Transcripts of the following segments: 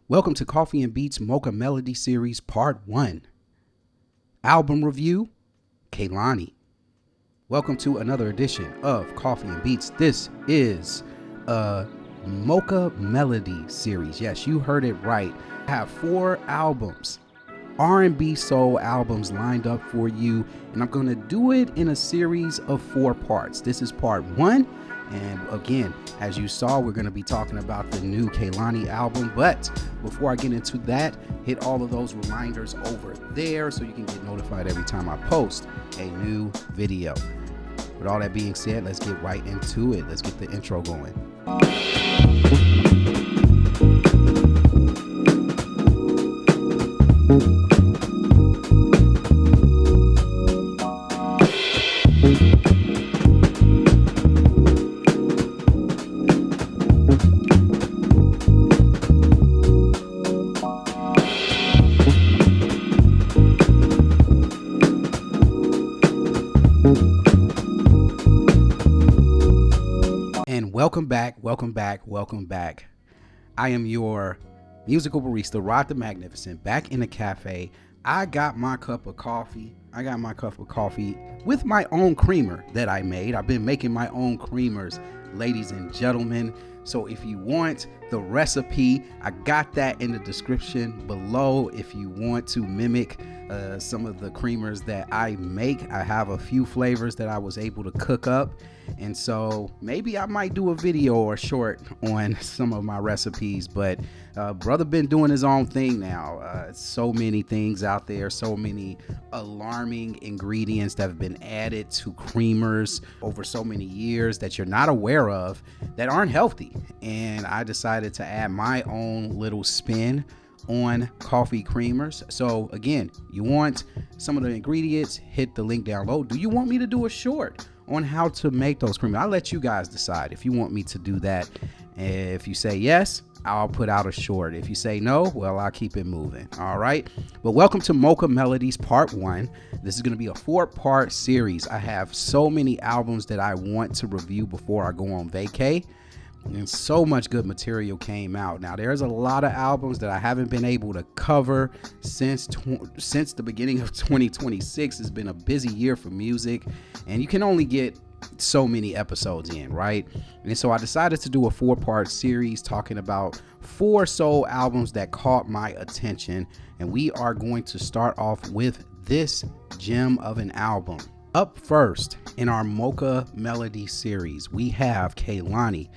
Welcome to Coffee and Beats Mocha Melody Series Part 1. Album Review, Kehlani. Welcome to another edition of Coffee and Beats. This is a Mocha Melody Series. Yes, you heard it right. I have 4 albums, R&B soul albums lined up for you, and I'm going to do it in a series of 4 parts. This is part 1. And again, as you saw, we're going to be talking about the new Kehlani album. But before I get into that, hit all of those reminders over there so you can get notified every time I post a new video. With all that being said, let's get right into it. Let's get the intro going. Welcome back. I am your musical barista, Rod the Magnificent, back in the cafe. I got my cup of coffee. With my own creamer that I made. I've been making my own creamers, ladies and gentlemen. So if you want the recipe, I got that in the description below. If you want to mimic some of the creamers that I make, I have a few flavors that I was able to cook up. And so maybe I might do a video or short on some of my recipes, but brother been doing his own thing now. So many things out there, so many alarming ingredients that have been added to creamers over so many years that you're not aware of that aren't healthy. And I decided to add my own little spin on coffee creamers. So again, you want some of the ingredients, hit the link down below. Do you want me to do a short on how to make those creamers? I'll let you guys decide if you want me to do that. If you say yes, I'll put out a short. If you say no, well, I'll keep it moving. All right. But welcome to Mocha Melodies Part 1. This is going to be a 4-part series. I have so many albums that I want to review before I go on vacay. And so much good material came out. Now, there's a lot of albums that I haven't been able to cover since the beginning of 2026. It's been a busy year for music, and you can only get so many episodes in, right? And so I decided to do a 4-part series talking about 4 soul albums that caught my attention. And we are going to start off with this gem of an album. Up first in our Mocha Melody series, we have Kehlani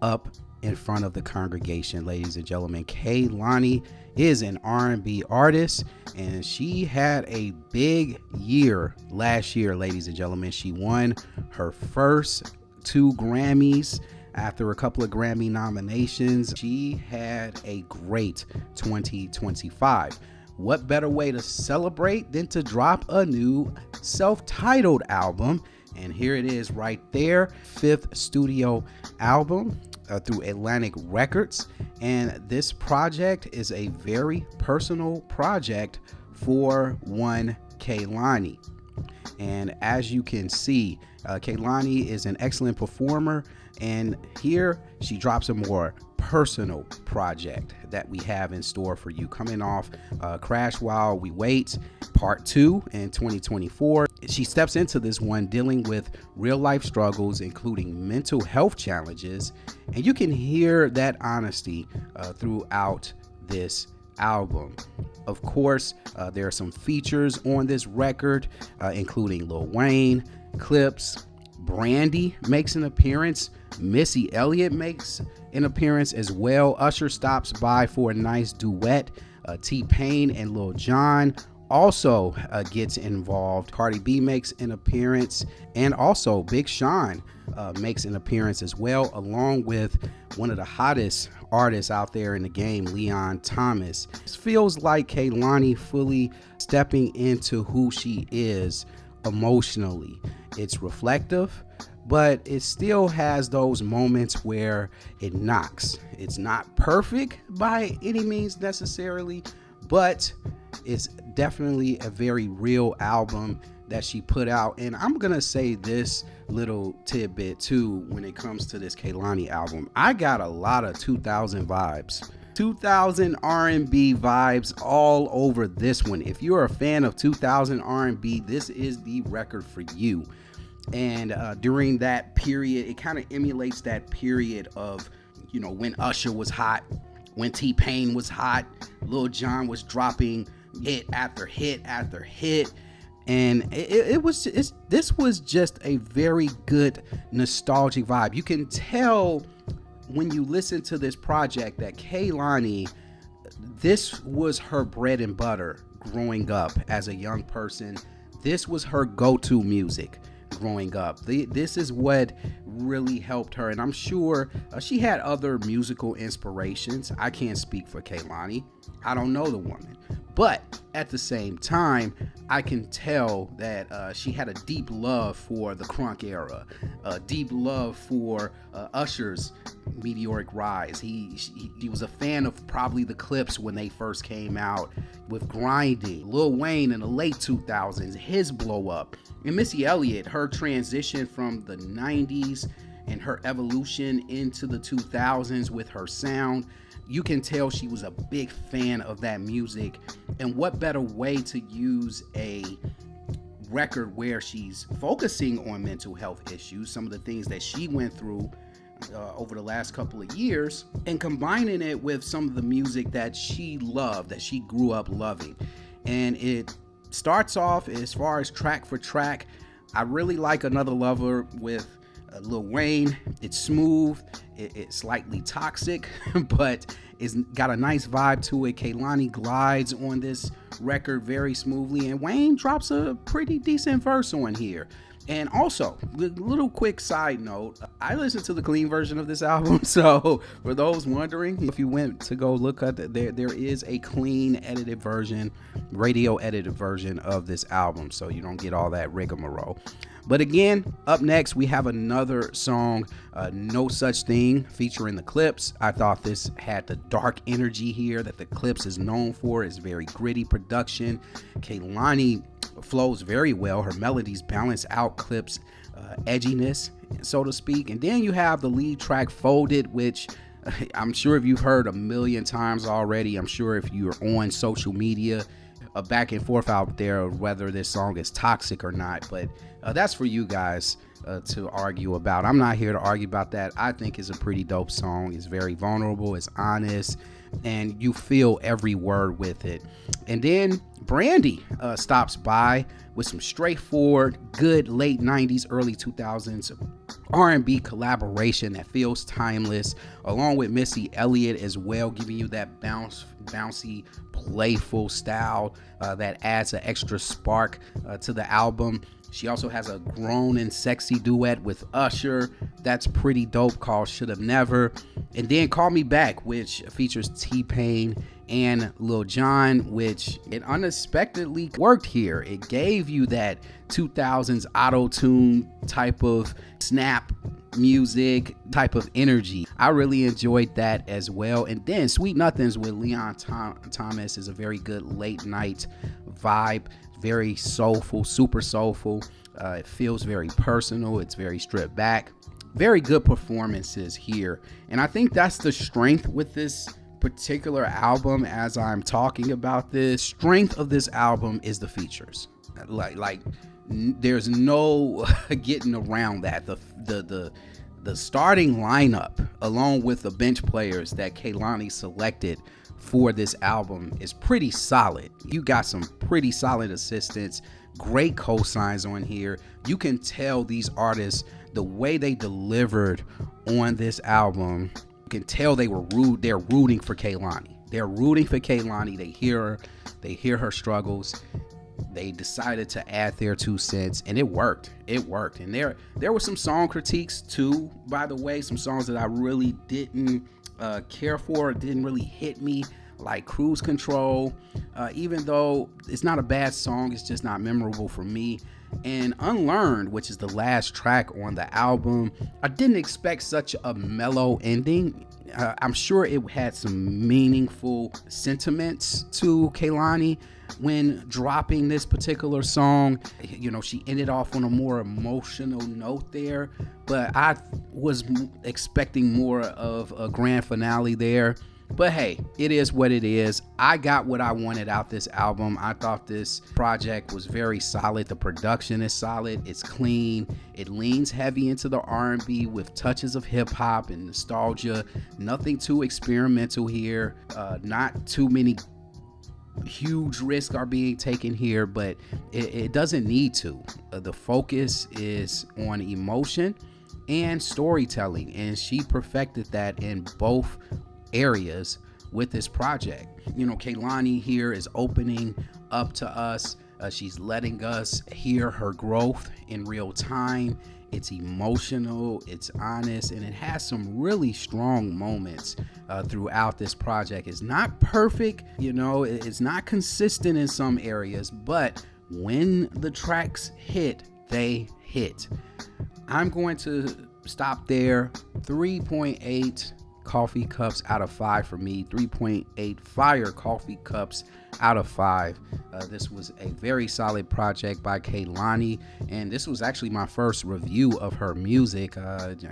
up in front of the congregation. Ladies and gentlemen, Kehlani is an R&B artist, and she had a big year last year. Ladies and gentlemen, she won her first 2 Grammys after a couple of Grammy nominations. She had a great 2025. What better way to celebrate than to drop a new self-titled album? And here it is right there, 5th studio album through Atlantic Records. And this project is a very personal project for one Kehlani. And as you can see, Kehlani is an excellent performer. And here she drops a more personal project that we have in store for you, coming off Crash While We Wait Part 2 in 2024. She steps into this one dealing with real life struggles, including mental health challenges, and you can hear that honesty throughout this album. Of course, there are some features on this record, including Lil Wayne, Clips, Brandy makes an appearance, Missy Elliott makes an appearance as well. Usher stops by for a nice duet. T-Pain and Lil Jon also gets involved. Cardi B makes an appearance, and also Big Sean makes an appearance as well, along with one of the hottest artists out there in the game, Leon Thomas. It feels like Kehlani fully stepping into who she is emotionally. It's reflective, but it still has those moments where it knocks. It's not perfect by any means necessarily, but it's definitely a very real album that she put out. And I'm gonna say this little tidbit too when it comes to this Kehlani album. I got a lot of 2000 vibes 2000 R&B vibes all over this one. If you're a fan of 2000 R&B, this is the record for you. And during that period, it kind of emulates that period of, when Usher was hot, when T-Pain was hot, Lil Jon was dropping hit after hit after hit. And this was just a very good nostalgic vibe. You can tell when you listen to this project that Kehlani, this was her bread and butter growing up as a young person. This was her go-to music growing up. This is what really helped her, and I'm sure she had other musical inspirations. I can't speak for Kehlani. I don't know the woman, but at the same time, I can tell that she had a deep love for the crunk era, a deep love for Usher's meteoric rise. He was a fan of probably the Clips when they first came out with Grinding. Lil Wayne in the late 2000s, his blow up. And Missy Elliott, her transition from the 90s and her evolution into the 2000s with her sound, you can tell she was a big fan of that music. And what better way to use a record where she's focusing on mental health issues, some of the things that she went through over the last couple of years, and combining it with some of the music that she loved, that she grew up loving. And it starts off, as far as track for track, I really like Another Lover with Lil Wayne. It's smooth, it's slightly toxic, but it's got a nice vibe to it. Kehlani glides on this record very smoothly, and Wayne drops a pretty decent verse on here. And also, little quick side note, I listened to the clean version of this album, so for those wondering, if you went to go look at there is a clean edited version, radio edited version of this album, so you don't get all that rigmarole. But again, up next we have another song, No Such Thing, featuring the Clips. I thought this had the dark energy here that the Clips is known for. It's very gritty production. Kehlani flows very well. Her melodies balance out Clips' edginess, so to speak. And then you have the lead track, Folded, which I'm sure if you've heard a million times already. I'm sure if you're on social media, back and forth out there, whether this song is toxic or not. But that's for you guys to argue about. I'm not here to argue about that. I think it's a pretty dope song. It's very vulnerable, it's honest, and you feel every word with it. And then Brandy stops by with some straightforward, good late 90s, early 2000s R&B collaboration that feels timeless, along with Missy Elliott as well, giving you that bouncy, playful style that adds an extra spark to the album. She also has a grown and sexy duet with Usher that's pretty dope, called Should've Never. And then Call Me Back, which features T-Pain and Lil Jon, which it unexpectedly worked here. It gave you that 2000s auto-tune type of snap music type of energy. I really enjoyed that as well. And then Sweet Nothings with Leon Thomas is a very good late night vibe. Very soulful, super soulful. It feels very personal. It's very stripped back. Very good performances here. And I think that's the strength with this particular album. As I'm talking about this, strength of this album is the features. Like there's no getting around that. The starting lineup, along with the bench players that Kehlani selected for this album, is pretty solid. You got some pretty solid assistants, great cosigns on here. You can tell these artists, the way they delivered on this album, you can tell they're rooting for Kehlani. They're rooting for Kehlani. They hear her struggles. They decided to add their 2 cents, and it worked. And there were some song critiques too, by the way, some songs that I really didn't care for, didn't really hit me, like Cruise Control. Even though it's not a bad song, it's just not memorable for me. And Unlearned, which is the last track on the album, I didn't expect such a mellow ending. I'm sure it had some meaningful sentiments to Kehlani when dropping this particular song. You know, she ended off on a more emotional note there, but I was expecting more of a grand finale there. But hey, it is what it is. I got what I wanted out this album. I thought this project was very solid. The production is solid. It's clean. It leans heavy into the R&B with touches of hip hop and nostalgia. Nothing too experimental here. Not too many huge risks are being taken here, but it doesn't need to. The focus is on emotion and storytelling, and she perfected that in both areas with this project. You know, Kehlani here is opening up to us. She's letting us hear her growth in real time. It's emotional, it's honest, and it has some really strong moments throughout this project. It's not perfect, you know, it's not consistent in some areas, but when the tracks hit, they hit. I'm going to stop there. 3.8 coffee cups out of 5 for me. 3.8 fire coffee cups out of 5. This was a very solid project by Kehlani, and this was actually my first review of her music.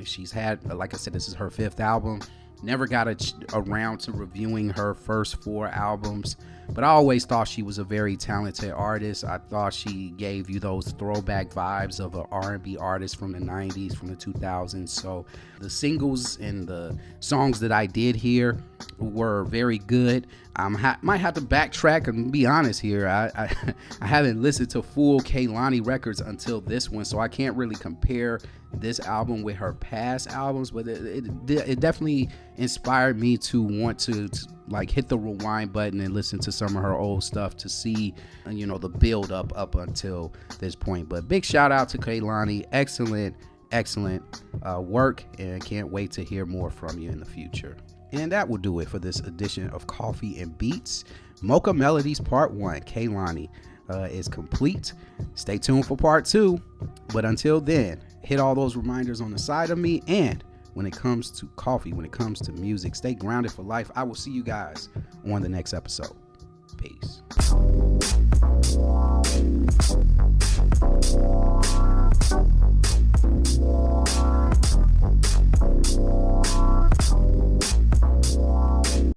She's had, like I said, this is her 5th album. Never got around to reviewing her first 4 albums, but I always thought she was a very talented artist. I thought she gave you those throwback vibes of an R&B artist from the 90s, from the 2000s. So the singles and the songs that I did hear were very good. Might have to backtrack and be honest here. I haven't listened to full Kehlani records until this one, so I can't really compare this album with her past albums, but it definitely inspired me to want to like hit the rewind button and listen to some of her old stuff to see, you know, the build up until this point. But big shout out to Kehlani. Excellent work, and can't wait to hear more from you in the future. And that will do it for this edition of Coffee and Beats. Mocha Melodies Part 1, Kehlani, is complete. Stay tuned for Part 2. But until then, hit all those reminders on the side of me. And when it comes to coffee, when it comes to music, stay grounded for life. I will see you guys on the next episode. Peace.